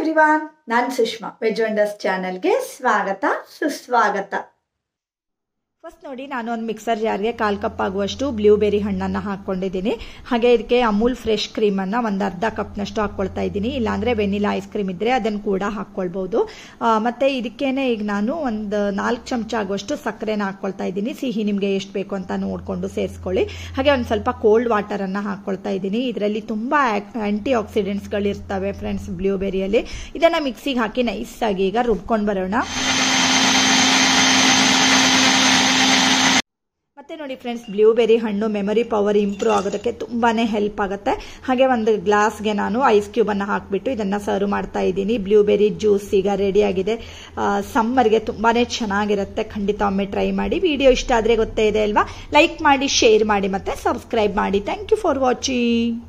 Everyone, ನಾನು Sushma. Veg wonders ಚಾನಲ್ಗೆ ಸ್ವಾಗತ ಸುಸ್ವಾಗತ. ಫಸ್ಟ್ ನೋಡಿ, ನಾನು ಒಂದು ಮಿಕ್ಸರ್ ಜಾರ್ಗೆ 1/4 ಕಪ್ ಆಗುವಷ್ಟು ಬ್ಲೂಬೆರಿ ಹಣ್ಣನ್ನು ಹಾಕ್ಕೊಂಡಿದ್ದೀನಿ. ಹಾಗೆ ಇದಕ್ಕೆ ಅಮೂಲ್ ಫ್ರೆಶ್ ಕ್ರೀಮನ್ನು ಒಂದು ಅರ್ಧ ಕಪ್ನಷ್ಟು ಹಾಕ್ಕೊಳ್ತಾ ಇದ್ದೀನಿ. ಇಲ್ಲಾಂದರೆ ವೆನಿಲಾ ಐಸ್ ಕ್ರೀಮ್ ಇದ್ದರೆ ಅದನ್ನು ಕೂಡ ಹಾಕ್ಕೊಳ್ಬೋದು. ಮತ್ತು ಇದಕ್ಕೇನೆ ಈಗ ನಾನು ಒಂದು 4 ಚಮಚ ಆಗುವಷ್ಟು ಸಕ್ಕರೆನ ಹಾಕ್ಕೊಳ್ತಾ ಇದ್ದೀನಿ. ಸಿಹಿ ನಿಮಗೆ ಎಷ್ಟು ಬೇಕು ಅಂತ ನೋಡಿಕೊಂಡು ಸೇರಿಸ್ಕೊಳ್ಳಿ. ಹಾಗೆ ಒಂದು ಸ್ವಲ್ಪ ಕೋಲ್ಡ್ ವಾಟರನ್ನು ಹಾಕ್ಕೊಳ್ತಾ ಇದ್ದೀನಿ. ಇದರಲ್ಲಿ ತುಂಬ ಆ್ಯಂಟಿ ಆಕ್ಸಿಡೆಂಟ್ಸ್ಗಳಿರ್ತವೆ ಫ್ರೆಂಡ್ಸ್ ಬ್ಲೂಬೆರಿಯಲ್ಲಿ. ಇದನ್ನು ಮಿಕ್ಸಿಗೆ ಹಾಕಿ ನೈಸಾಗಿ ಈಗ ರುಬ್ಕೊಂಡು ಬರೋಣ. ಮತ್ತೆ ನೋಡಿ ಫ್ರೆಂಡ್ಸ್, ಬ್ಲೂಬೆರಿ ಹಣ್ಣು ಮೆಮೊರಿ ಪವರ್ ಇಂಪ್ರೂವ್ ಆಗೋದಕ್ಕೆ ತುಂಬಾ ಹೆಲ್ಪ್ ಆಗುತ್ತೆ. ಹಾಗೆ ಒಂದು ಗ್ಲಾಸ್ಗೆ ನಾನು ಐಸ್ ಕ್ಯೂಬನ್ನು ಹಾಕಿಬಿಟ್ಟು ಇದನ್ನು ಸರ್ವ್ ಮಾಡ್ತಾ ಇದ್ದೀನಿ. ಬ್ಲೂಬೆರಿ ಜ್ಯೂಸ್ ಈಗ ರೆಡಿ ಆಗಿದೆ. ಸಮ್ಮರ್ಗೆ ತುಂಬಾ ಚೆನ್ನಾಗಿರುತ್ತೆ. ಖಂಡಿತ ಒಮ್ಮೆ ಟ್ರೈ ಮಾಡಿ. ವಿಡಿಯೋ ಇಷ್ಟ ಆದರೆ ಗೊತ್ತೇ ಇದೆ ಅಲ್ವಾ, ಲೈಕ್ ಮಾಡಿ, ಶೇರ್ ಮಾಡಿ, ಮತ್ತೆ ಸಬ್ಸ್ಕ್ರೈಬ್ ಮಾಡಿ. Thank you for watching.